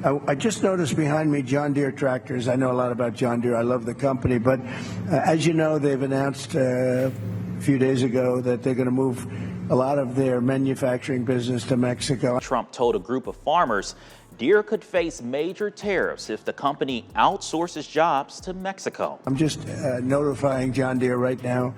I just noticed behind me John Deere tractors. I know a lot about John Deere. I love the company. But as you know, they've announced a few days ago that they're going to move a lot of their manufacturing business to Mexico. Trump told a group of farmers Deere could face major tariffs if the company outsources jobs to Mexico. I'm just notifying John Deere right now.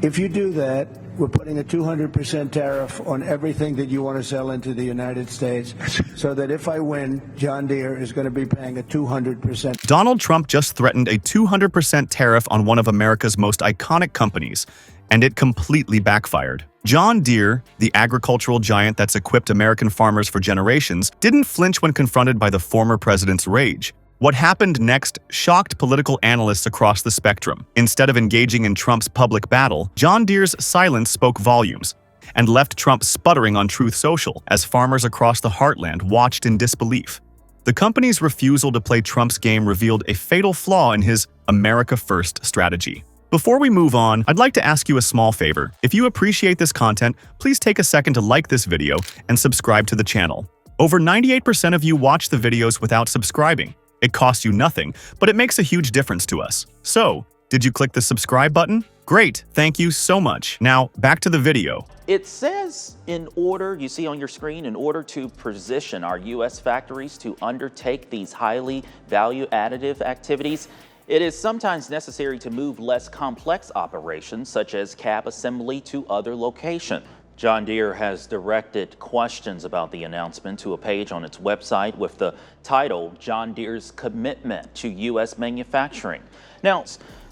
If you do that, we're putting a 200% tariff on everything that you want to sell into the United States, so that if I win, John Deere is going to be paying a 200%. Donald Trump just threatened a 200% tariff on one of America's most iconic companies, and it completely backfired. John Deere, the agricultural giant that's equipped American farmers for generations, didn't flinch when confronted by the former president's rage. What happened next shocked political analysts across the spectrum. Instead of engaging in Trump's public battle, John Deere's silence spoke volumes and left Trump sputtering on Truth Social as farmers across the heartland watched in disbelief. The company's refusal to play Trump's game revealed a fatal flaw in his America First strategy. Before we move on, I'd like to ask you a small favor. If you appreciate this content, please take a second to like this video and subscribe to the channel. Over 98% of you watch the videos without subscribing. It costs you nothing, but it makes a huge difference to us. So, did you click the subscribe button? Great, thank you so much. Now, back to the video. It says you see on your screen, in order to position our U.S. factories to undertake these highly value additive activities, it is sometimes necessary to move less complex operations, such as cab assembly, to other locations. John Deere has directed questions about the announcement to a page on its website with the title, John Deere's Commitment to U.S. Manufacturing. Now,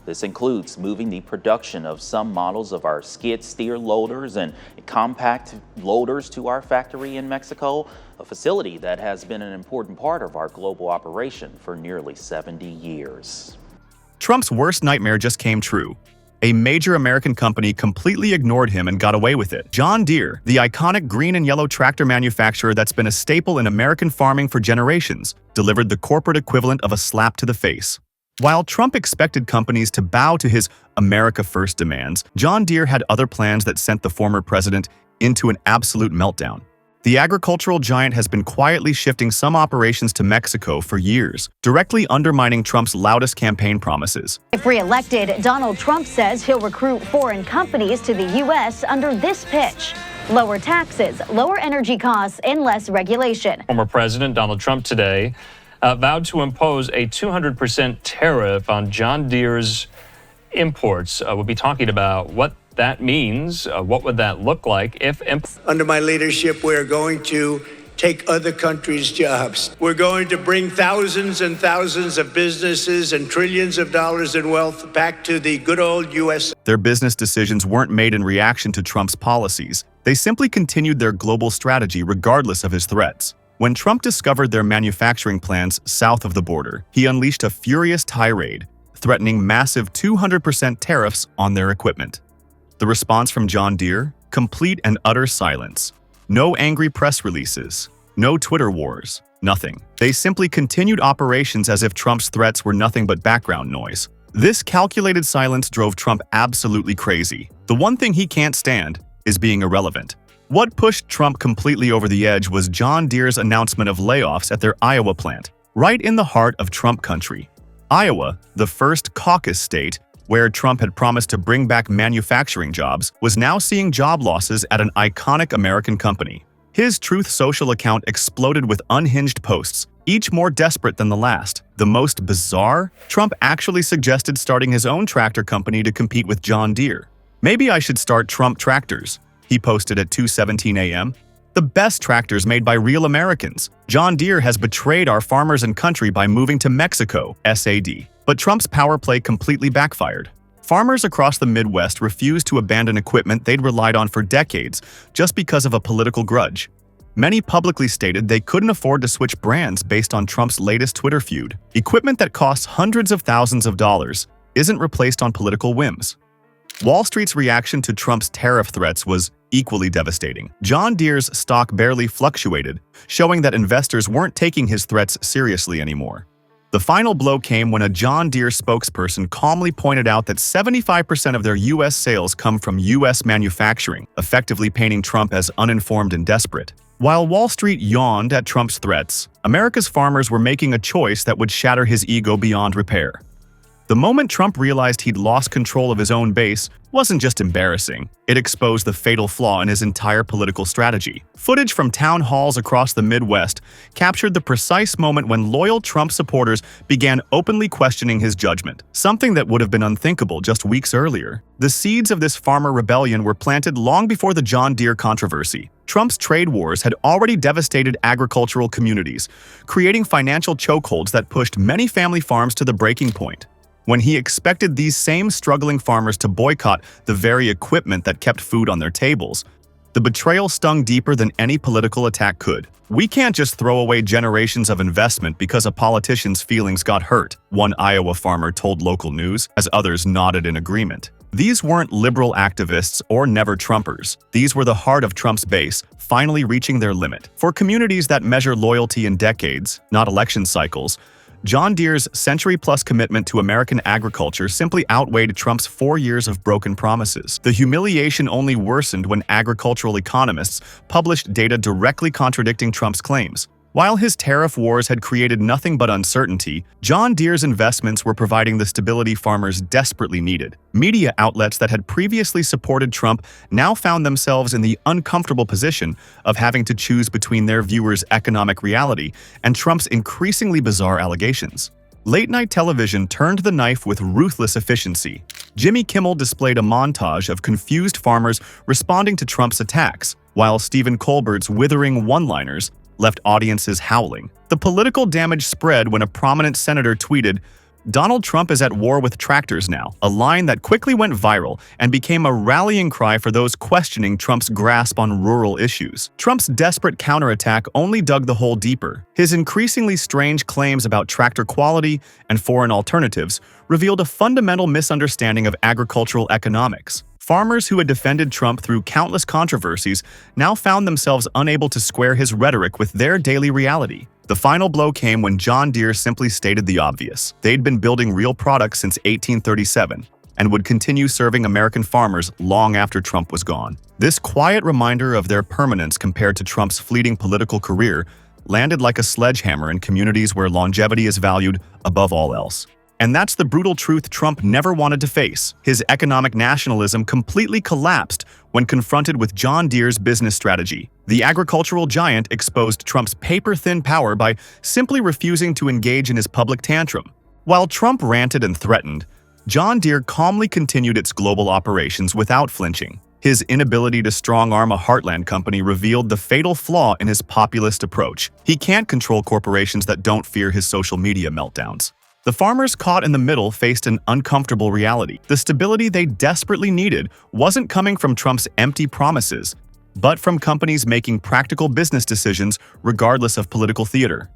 this includes moving the production of some models of our skid steer loaders and compact loaders to our factory in Mexico, a facility that has been an important part of our global operation for nearly 70 years. Trump's worst nightmare just came true. A major American company completely ignored him and got away with it. John Deere, the iconic green and yellow tractor manufacturer that's been a staple in American farming for generations, delivered the corporate equivalent of a slap to the face. While Trump expected companies to bow to his America First demands, John Deere had other plans that sent the former president into an absolute meltdown. The agricultural giant has been quietly shifting some operations to Mexico for years, directly undermining Trump's loudest campaign promises. If re-elected, Donald Trump says he'll recruit foreign companies to the U.S. under this pitch: lower taxes, lower energy costs, and less regulation. Former President Donald Trump today vowed to impose a 200% tariff on John Deere's imports. We'll be talking about what that means. What would that look like if... Under my leadership, we're going to take other countries' jobs. We're going to bring thousands and thousands of businesses and trillions of dollars in wealth back to the good old U.S. Their business decisions weren't made in reaction to Trump's policies. They simply continued their global strategy regardless of his threats. When Trump discovered their manufacturing plans south of the border, he unleashed a furious tirade, threatening massive 200% tariffs on their equipment. The response from John Deere? Complete and utter silence. No angry press releases. No Twitter wars. Nothing. They simply continued operations as if Trump's threats were nothing but background noise. This calculated silence drove Trump absolutely crazy. The one thing he can't stand is being irrelevant. What pushed Trump completely over the edge was John Deere's announcement of layoffs at their Iowa plant, right in the heart of Trump country. Iowa, the first caucus state, where Trump had promised to bring back manufacturing jobs, was now seeing job losses at an iconic American company. His Truth Social account exploded with unhinged posts, each more desperate than the last. The most bizarre? Trump actually suggested starting his own tractor company to compete with John Deere. Maybe I should start Trump Tractors, he posted at 2:17 a.m. The best tractors made by real Americans. John Deere has betrayed our farmers and country by moving to Mexico, SAD. But Trump's power play completely backfired. Farmers across the Midwest refused to abandon equipment they'd relied on for decades just because of a political grudge. Many publicly stated they couldn't afford to switch brands based on Trump's latest Twitter feud. Equipment that costs hundreds of thousands of dollars isn't replaced on political whims. Wall Street's reaction to Trump's tariff threats was equally devastating. John Deere's stock barely fluctuated, showing that investors weren't taking his threats seriously anymore. The final blow came when a John Deere spokesperson calmly pointed out that 75% of their U.S. sales come from U.S. manufacturing, effectively painting Trump as uninformed and desperate. While Wall Street yawned at Trump's threats, America's farmers were making a choice that would shatter his ego beyond repair. The moment Trump realized he'd lost control of his own base wasn't just embarrassing, it exposed the fatal flaw in his entire political strategy. Footage from town halls across the Midwest captured the precise moment when loyal Trump supporters began openly questioning his judgment, something that would have been unthinkable just weeks earlier. The seeds of this farmer rebellion were planted long before the John Deere controversy. Trump's trade wars had already devastated agricultural communities, creating financial chokeholds that pushed many family farms to the breaking point. When he expected these same struggling farmers to boycott the very equipment that kept food on their tables, the betrayal stung deeper than any political attack could. "We can't just throw away generations of investment because a politician's feelings got hurt," one Iowa farmer told local news, as others nodded in agreement. These weren't liberal activists or never-Trumpers. These were the heart of Trump's base, finally reaching their limit. For communities that measure loyalty in decades, not election cycles, John Deere's century-plus commitment to American agriculture simply outweighed Trump's 4 years of broken promises. The humiliation only worsened when agricultural economists published data directly contradicting Trump's claims. While his tariff wars had created nothing but uncertainty, John Deere's investments were providing the stability farmers desperately needed. Media outlets that had previously supported Trump now found themselves in the uncomfortable position of having to choose between their viewers' economic reality and Trump's increasingly bizarre allegations. Late-night television turned the knife with ruthless efficiency. Jimmy Kimmel displayed a montage of confused farmers responding to Trump's attacks, while Stephen Colbert's withering one-liners left audiences howling. The political damage spread when a prominent senator tweeted, "Donald Trump is at war with tractors now," a line that quickly went viral and became a rallying cry for those questioning Trump's grasp on rural issues. Trump's desperate counterattack only dug the hole deeper. His increasingly strange claims about tractor quality and foreign alternatives revealed a fundamental misunderstanding of agricultural economics. Farmers who had defended Trump through countless controversies now found themselves unable to square his rhetoric with their daily reality. The final blow came when John Deere simply stated the obvious. They'd been building real products since 1837 and would continue serving American farmers long after Trump was gone. This quiet reminder of their permanence compared to Trump's fleeting political career landed like a sledgehammer in communities where longevity is valued above all else. And that's the brutal truth Trump never wanted to face. His economic nationalism completely collapsed when confronted with John Deere's business strategy. The agricultural giant exposed Trump's paper-thin power by simply refusing to engage in his public tantrum. While Trump ranted and threatened, John Deere calmly continued its global operations without flinching. His inability to strong-arm a heartland company revealed the fatal flaw in his populist approach. He can't control corporations that don't fear his social media meltdowns. The farmers caught in the middle faced an uncomfortable reality. The stability they desperately needed wasn't coming from Trump's empty promises, but from companies making practical business decisions regardless of political theater.